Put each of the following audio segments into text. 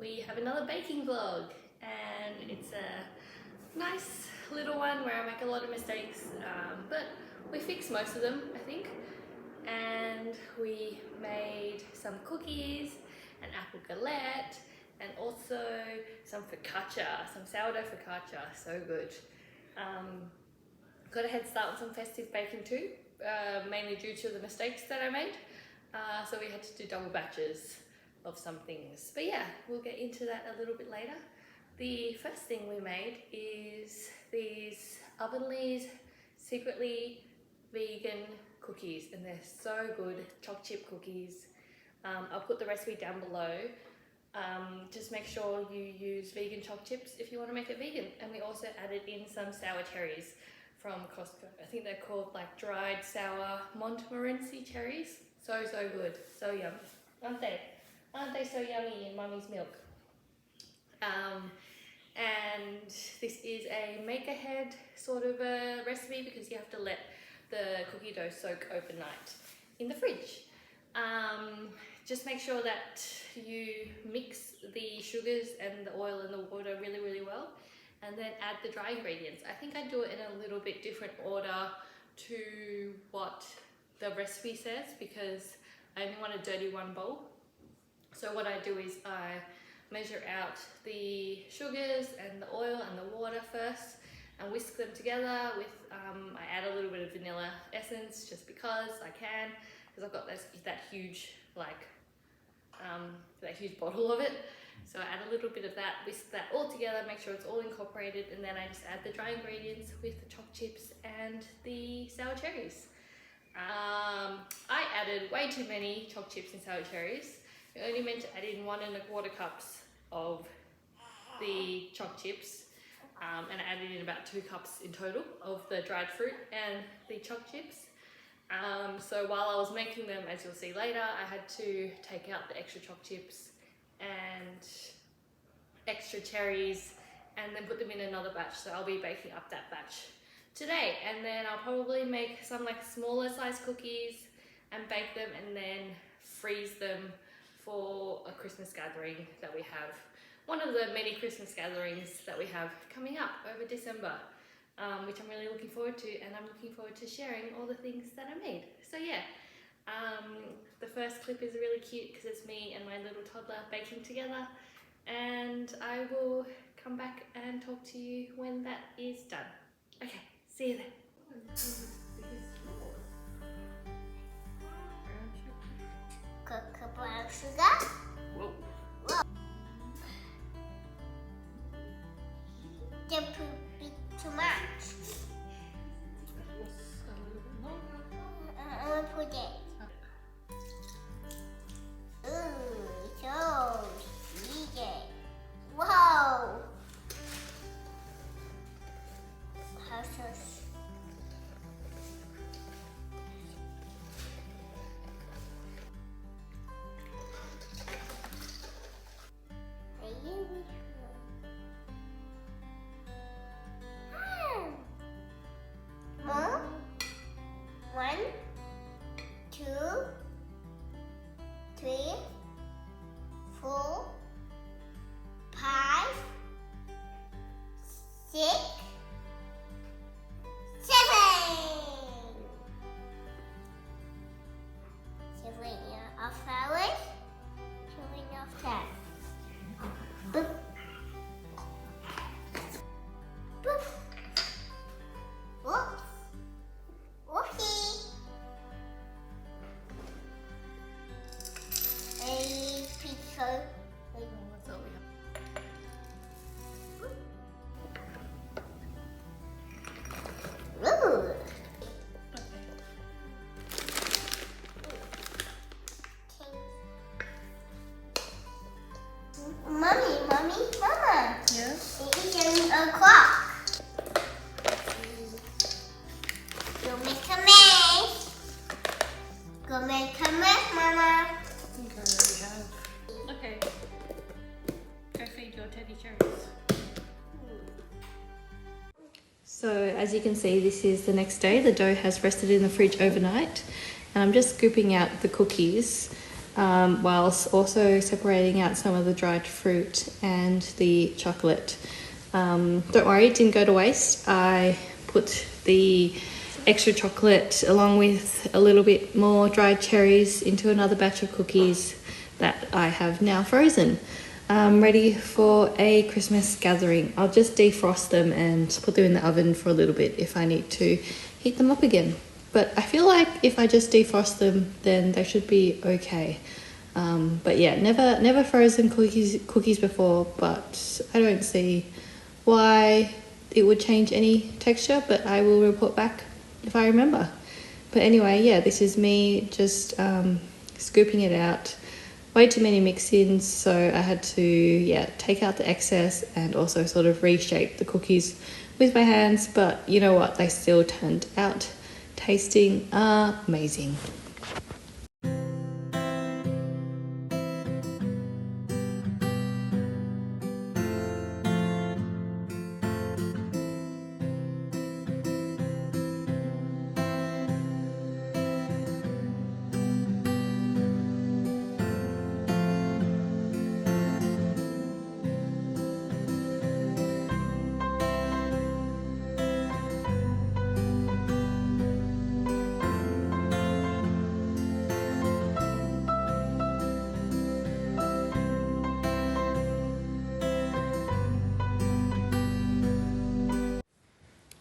we have another baking vlog, and it's a nice little one where I make a lot of mistakes, but we fixed most of them, I think. And we made some cookies, an apple galette, and also some focaccia, some sourdough focaccia, so good. Got a head start on some festive baking too, mainly due to the mistakes that I made. So we had to do double batches of some things. But yeah, we'll get into that a little bit later. The first thing we made is these Ovenly's secretly vegan cookies, and they're so good, choc chip cookies. I'll put the recipe down below. Just make sure you use vegan choc chips if you want to make it vegan. And we also added in some sour cherries from Costco. I think they're called like dried sour Montmorency cherries. So good, so yum, aren't they? Aren't they so yummy in mummy's milk? And this is a make ahead sort of a recipe because you have to let the cookie dough soak overnight in the fridge. Just make sure that you mix the sugars and the oil and the water really well, and then add the dry ingredients. I think I do it in a little bit different order to what the recipe says because I only want a dirty one bowl. So what I do is I measure out the sugars and the oil and the water first and whisk them together with, I add a little bit of vanilla essence just because I can, because I've got that huge that huge bottle of it. So I add a little bit of that, whisk that all together, make sure it's all incorporated, and then I just add the dry ingredients with the choc chips and the sour cherries. I added way too many choc chips and sour cherries. You're only meant to add in 1 1/4 cups of the choc chips, and I added in about 2 cups in total of the dried fruit and the choc chips. So while I was making them, as you'll see later, I had to take out the extra choc chips and extra cherries and then put them in another batch. So I'll be baking up that batch today, and then I'll probably make some like smaller size cookies and bake them and then freeze them for a Christmas gathering that we have. One of the many Christmas gatherings that we have coming up over December, which I'm really looking forward to, and I'm looking forward to sharing all the things that I made. So yeah, the first clip is really cute because it's me and my little toddler baking together, and I will come back and talk to you when that is done. Okay, see you then. Cook brown sugar. Whoa. Don't put it too much. I'll put it. Ooh, so sweet. Wow. How so? More? 1, 2, 3, 4, 5, 6, 7. 7 of flowers. 7 of that. Boop. Boop. Whoops. Whoopsie. A pizza. That's all we have. Ooh. Mama. Yeah? It's a clock. Go make a mess. Go make a mess, Mama. I think I already have. Okay. Go feed your teddy cherries. So as you can see, this is the next day. The dough has rested in the fridge overnight, and I'm just scooping out the cookies whilst also separating out some of the dried fruit and the chocolate. Don't worry, it didn't go to waste. I put the extra chocolate along with a little bit more dried cherries into another batch of cookies that I have now frozen, ready for a Christmas gathering. I'll just defrost them and put them in the oven for a little bit if I need to heat them up again. But I feel like if I just defrost them, then they should be okay. But yeah, never frozen cookies before, but I don't see why it would change any texture, but I will report back if I remember. But anyway, yeah, this is me just scooping it out. Way too many mix-ins, so I had to take out the excess and also sort of reshape the cookies with my hands. But you know what, they still turned out tasting amazing.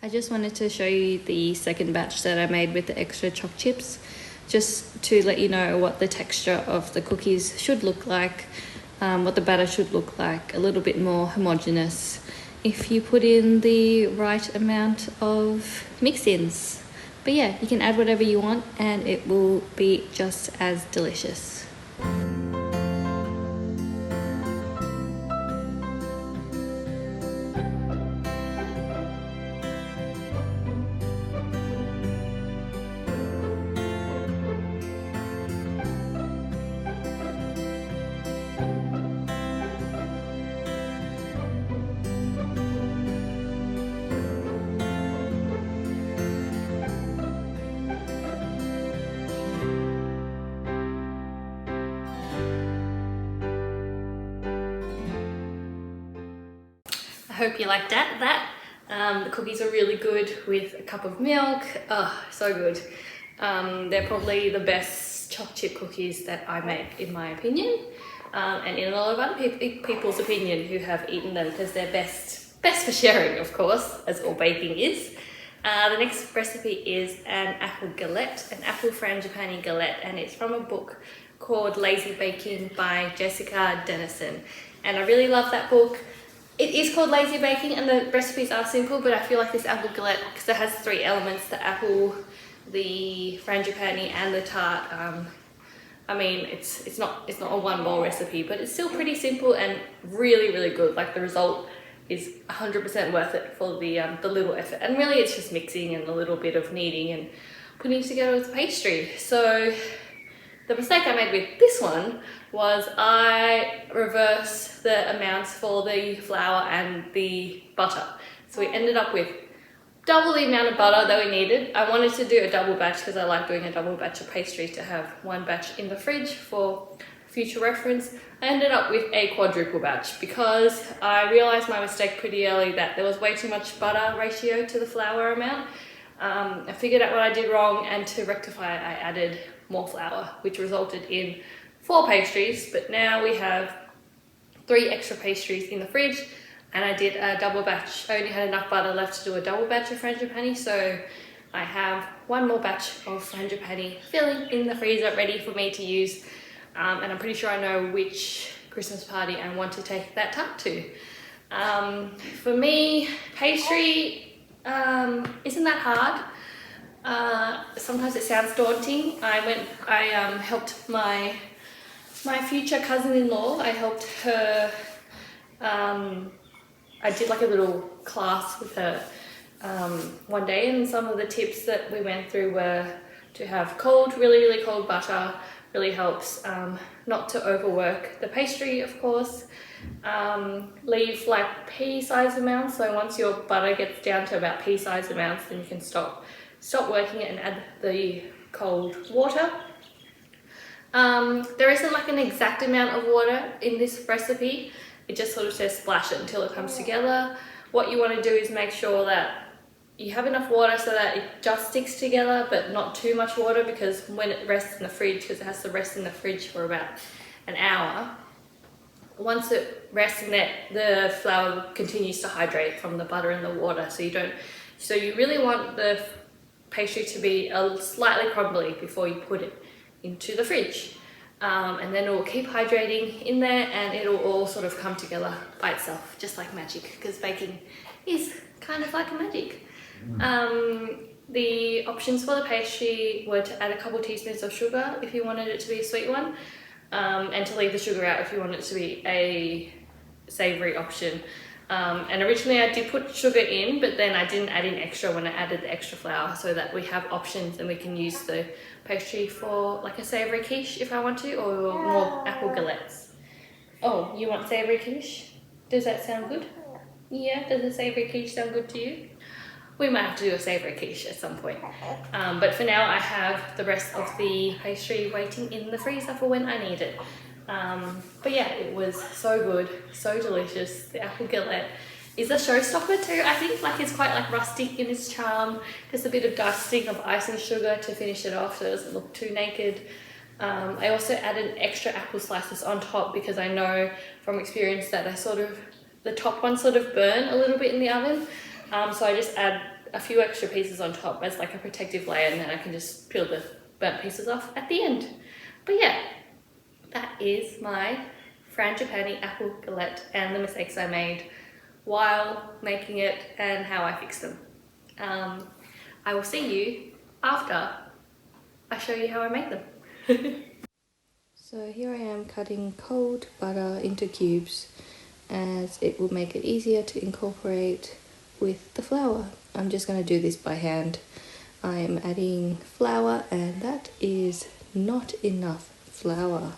I just wanted to show you the second batch that I made with the extra choc chips, just to let you know what the texture of the cookies should look like, what the batter should look like, a little bit more homogeneous if you put in the right amount of mix-ins. But yeah, you can add whatever you want and it will be just as delicious. I hope you liked that. The cookies are really good with a cup of milk. Oh, so good. They're probably the best choc chip cookies that I make, in my opinion, and in a lot of other people's opinion who have eaten them, because they're best for sharing, of course, as all baking is. The next recipe is an apple galette, an apple frangipane galette, and it's from a book called Lazy Baking by Jessica Dennison. And I really love that book. It is called Lazy Baking and the recipes are simple, but I feel like this apple galette, because it has three elements, the apple, the frangipane and the tart. I mean, it's not a one bowl recipe, but it's still pretty simple and really, really good. Like, the result is 100% worth it for the little effort. And really it's just mixing and a little bit of kneading and putting it together with pastry. So the mistake I made with this one was I reversed the amounts for the flour and the butter. So we ended up with double the amount of butter that we needed. I wanted to do a double batch because I like doing a double batch of pastry to have one batch in the fridge for future reference. I ended up with a quadruple batch because I realized my mistake pretty early that there was way too much butter ratio to the flour amount. I figured out what I did wrong, and to rectify it, I added more flour, which resulted in 4 pastries, but now we have 3 extra pastries in the fridge, and I did a double batch. I only had enough butter left to do a double batch of frangipane, so I have 1 more batch of frangipane filling in the freezer ready for me to use, and I'm pretty sure I know which Christmas party I want to take that tart to. For me, pastry isn't that hard. Sometimes it sounds daunting. I helped my future cousin-in-law. I helped her. I did like a little class with her one day, and some of the tips that we went through were to have really cold butter. Really helps not to overwork the pastry, of course. Leave like pea-sized amounts, so once your butter gets down to about pea-sized amounts, then you can stop working it and add the cold water. There isn't like an exact amount of water in this recipe. It just sort of says splash it until it comes together. What you want to do is make sure that you have enough water so that it just sticks together, but not too much water, because when it rests in the fridge, because it has to rest in the fridge for about an hour, once it rests in it, the flour continues to hydrate from the butter and the water, so you really want the pastry to be slightly crumbly before you put it into the fridge. And then it will keep hydrating in there, and it will all sort of come together by itself, just like magic, because baking is kind of like magic. The options for the pastry were to add a couple teaspoons of sugar if you wanted it to be a sweet one, and to leave the sugar out if you wanted it to be a savoury option. And originally I did put sugar in, but then I didn't add in extra when I added the extra flour, so that we have options and we can use the pastry for like a savoury quiche if I want to, or more apple galettes. Oh, you want savoury quiche? Does that sound good? Yeah, does a savoury quiche sound good to you? We might have to do a savoury quiche at some point. But for now I have the rest of the pastry waiting in the freezer for when I need it. But yeah, it was so good, so delicious. The apple galette is a showstopper too. I think like it's quite like rustic in its charm. Just a bit of dusting of ice and sugar to finish it off so it doesn't look too naked. I also added extra apple slices on top because I know from experience that the top ones sort of burn a little bit in the oven. So I just add a few extra pieces on top as like a protective layer, and then I can just peel the burnt pieces off at the end. But yeah, that is my frangipane apple galette and the mistakes I made while making it and how I fixed them. I will see you after I show you how I make them. So here I am cutting cold butter into cubes, as it will make it easier to incorporate with the flour. I'm just going to do this by hand. I am adding flour, and that is not enough flour.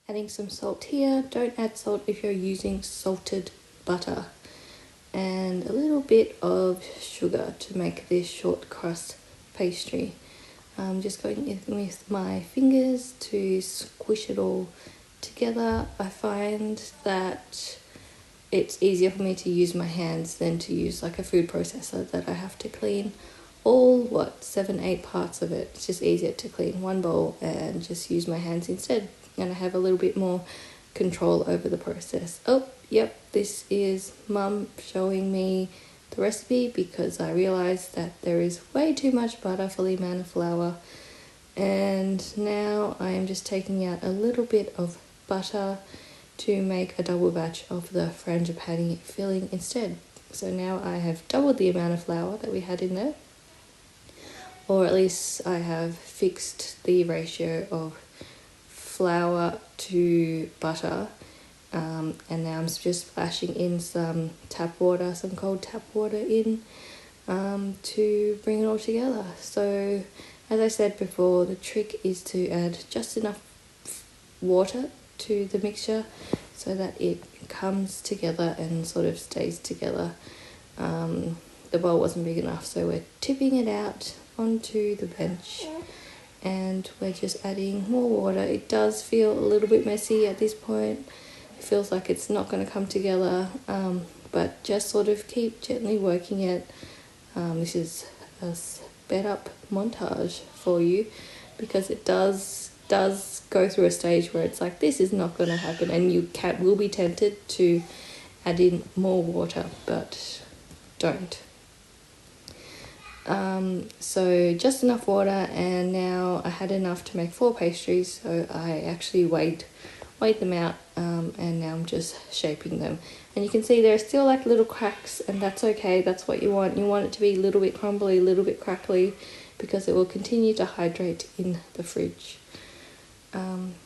Adding some salt here. Don't add salt if you're using salted butter. And a little bit of sugar to make this short crust pastry. I'm just going with my fingers to squish it all together. I find that it's easier for me to use my hands than to use like a food processor that I have to clean all 7-8 parts of it. It's just easier to clean one bowl and just use my hands instead, and I have a little bit more control over the process. Oh yep, this is Mum showing me the recipe because I realized that there is way too much butter for the amount of flour, and now I am just taking out a little bit of butter to make a double batch of the frangipane filling instead. So now I have doubled the amount of flour that we had in there, or at least I have fixed the ratio of flour to butter, and now I'm just splashing in some cold tap water in to bring it all together. So as I said before, the trick is to add just enough water to the mixture so that it comes together and sort of stays together. The bowl wasn't big enough, so we're tipping it out onto the bench and we're just adding more water. It does feel a little bit messy at this point. It feels like it's not going to come together, but just sort of keep gently working it. This is a sped up montage for you because it does go through a stage where it's like, this is not going to happen, and you will be tempted to add in more water, but don't. So just enough water, and now I had enough to make 4 pastries, so I actually weighed them out, and now I'm just shaping them. And you can see there are still like little cracks, and that's okay. That's what you want. You want it to be a little bit crumbly, a little bit crackly, because it will continue to hydrate in the fridge.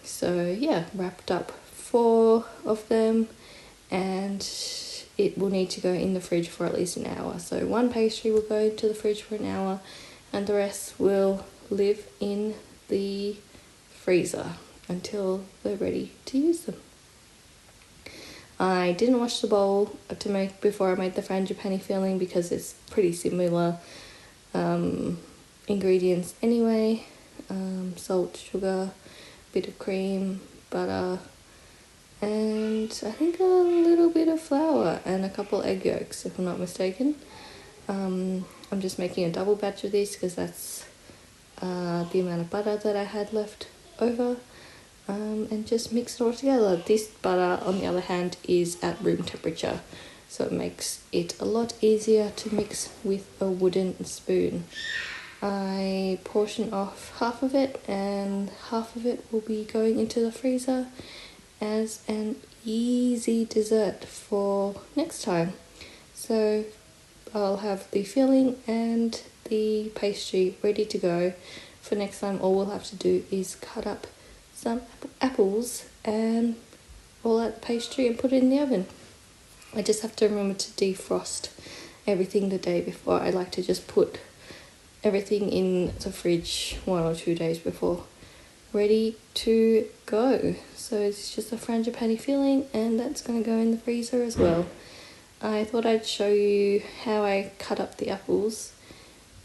So yeah, wrapped up 4 of them, and it will need to go in the fridge for at least an hour. So 1 pastry will go into the fridge for an hour, and the rest will live in the freezer until they're ready to use them. I didn't wash the bowl before I made the frangipane filling because it's pretty similar ingredients anyway. salt, sugar, bit of cream, butter, and I think a little bit of flour and a couple egg yolks, if I'm not mistaken. I'm just making a double batch of this because that's the amount of butter that I had left over, and just mix it all together. This butter, on the other hand, is at room temperature, so it makes it a lot easier to mix with a wooden spoon. I portion off half of it, and half of it will be going into the freezer as an easy dessert for next time. So I'll have the filling and the pastry ready to go for next time. All we'll have to do is cut up some apples and roll out the pastry and put it in the oven. I just have to remember to defrost everything the day before. I like to just put everything in the fridge 1 or 2 days before, ready to go. So it's just a frangipane filling, and that's going to go in the freezer as well. I thought I'd show you how I cut up the apples.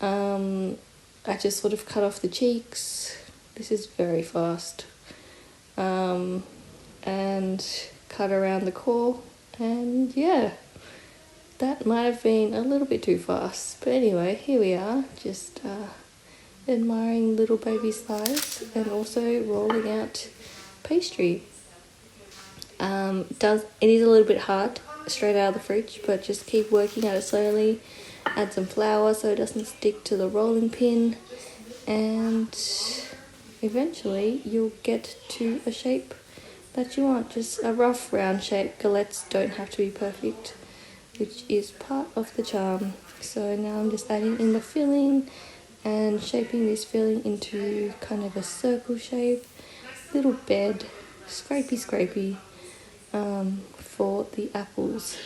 I just sort of cut off the cheeks. This is very fast. And cut around the core, and yeah, that might have been a little bit too fast, but anyway, here we are, just admiring little baby's thighs and also rolling out pastry. It is a little bit hard straight out of the fridge, but just keep working at it slowly. Add some flour so it doesn't stick to the rolling pin, and eventually you'll get to a shape that you want, just a rough round shape. Galettes don't have to be perfect, which is part of the charm. So now I'm just adding in the filling and shaping this filling into kind of a circle shape, little bed, scrapey for the apples.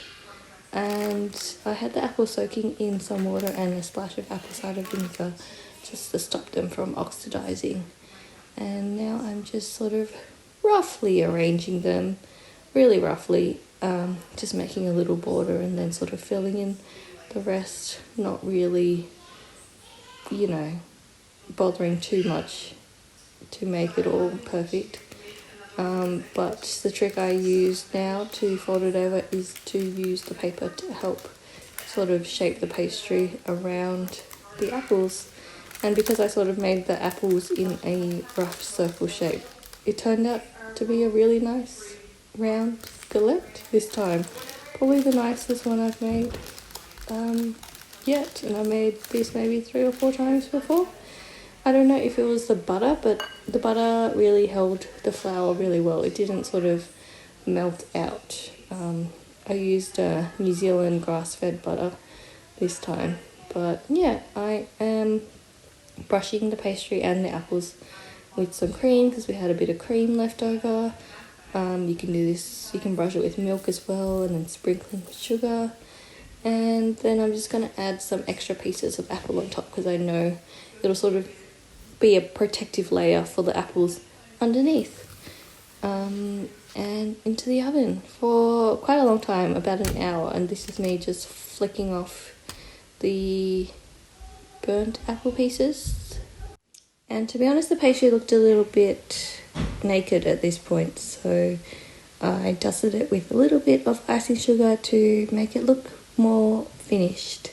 And I had the apples soaking in some water and a splash of apple cider vinegar just to stop them from oxidizing. And now I'm just sort of roughly arranging them, really roughly, just making a little border and then sort of filling in the rest, not really, bothering too much to make it all perfect. But the trick I use now to fold it over is to use the paper to help sort of shape the pastry around the apples. And because I sort of made the apples in a rough circle shape, it turned out to be a really nice round galette this time. Probably the nicest one I've made yet, and I made this maybe 3 or 4 times before. I don't know if it was the butter, but the butter really held the flour really well. It didn't sort of melt out. I used New Zealand grass-fed butter this time. But yeah, I am brushing the pastry and the apples with some cream because we had a bit of cream left over. You can do this, you can brush it with milk as well, and then sprinkling with sugar. And then I'm just going to add some extra pieces of apple on top because I know it'll sort of be a protective layer for the apples underneath. And into the oven for quite a long time, about an hour. And this is me just flicking off the burnt apple pieces. And to be honest, the pastry looked a little bit naked at this point, so I dusted it with a little bit of icing sugar to make it look more finished.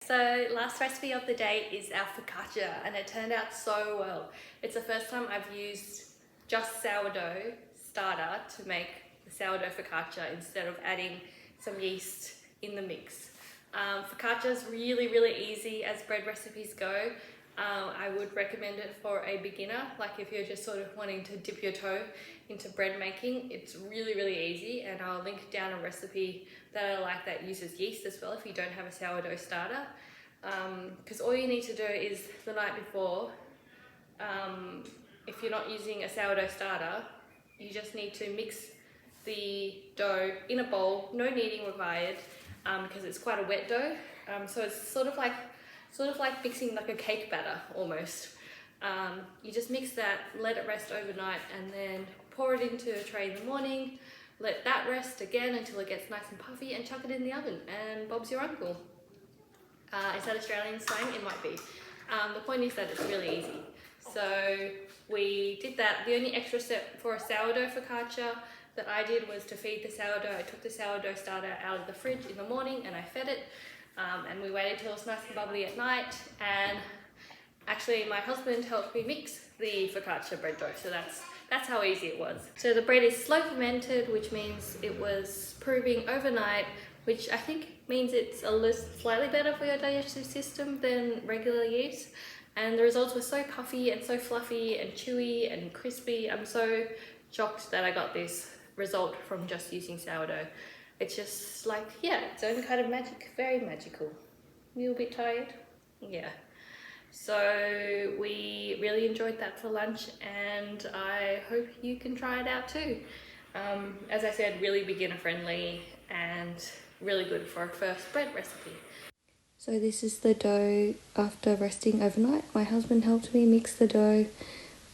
So last recipe of the day is our focaccia, and it turned out so well. It's the first time I've used just sourdough starter to make the sourdough focaccia instead of adding some yeast in the mix. Focaccia is really, really easy as bread recipes go. I would recommend it for a beginner, like if you're just sort of wanting to dip your toe into bread making. It's really, really easy, and I'll link down a recipe that I like that uses yeast as well if you don't have a sourdough starter. Because all you need to do is the night before, if you're not using a sourdough starter, you just need to mix the dough in a bowl, no kneading required, because it's quite a wet dough. So it's sort of like mixing like a cake batter almost. You just mix that, let it rest overnight, and then pour it into a tray in the morning, let that rest again until it gets nice and puffy, and chuck it in the oven, and Bob's your uncle. Is that Australian slang? It might be. The point is that it's really easy. So we did that. The only extra step for a sourdough focaccia that I did was to feed the sourdough. I took the sourdough starter out of the fridge in the morning and I fed it. And we waited till it was nice and bubbly at night. And actually my husband helped me mix the focaccia bread dough. So that's how easy it was. So the bread is slow fermented, which means it was proving overnight, which I think means it's slightly better for your digestive system than regular yeast. And the results were so puffy and so fluffy and chewy and crispy. I'm so shocked that I got this result from just using sourdough. It's just like, yeah, its own kind of magic, very magical. You a bit tired? Yeah. So we really enjoyed that for lunch and I hope you can try it out too. As I said, really beginner friendly and really good for a first bread recipe. So this is the dough after resting overnight. My husband helped me mix the dough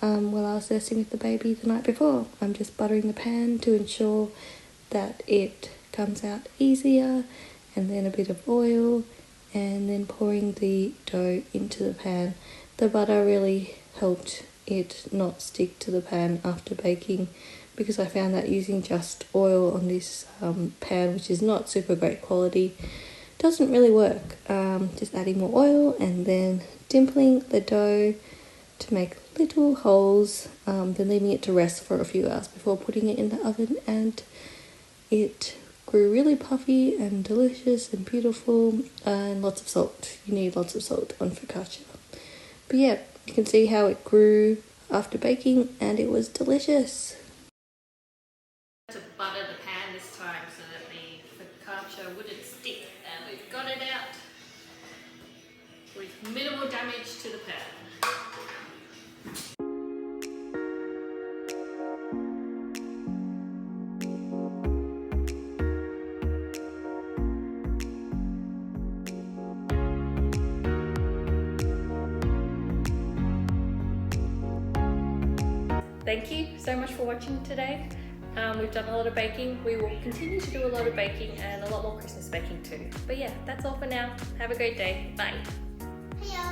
while I was nursing with the baby the night before. I'm just buttering the pan to ensure that it comes out easier, and then a bit of oil, and then pouring the dough into the pan. The butter really helped it not stick to the pan after baking, because I found that using just oil on this pan, which is not super great quality, doesn't really work. Just adding more oil and then dimpling the dough to make little holes, then leaving it to rest for a few hours before putting it in the oven, and it grew really puffy and delicious and beautiful, and lots of salt. You need lots of salt on focaccia. But yeah, you can see how it grew after baking and it was delicious. To butter the pan this time so that the focaccia wouldn't stick, and we've got it out with minimal damage to the pan. Thank you so much for watching today. We've done a lot of baking. We will continue to do a lot of baking and a lot more Christmas baking too. But yeah, that's all for now. Have a great day. Bye. Hello.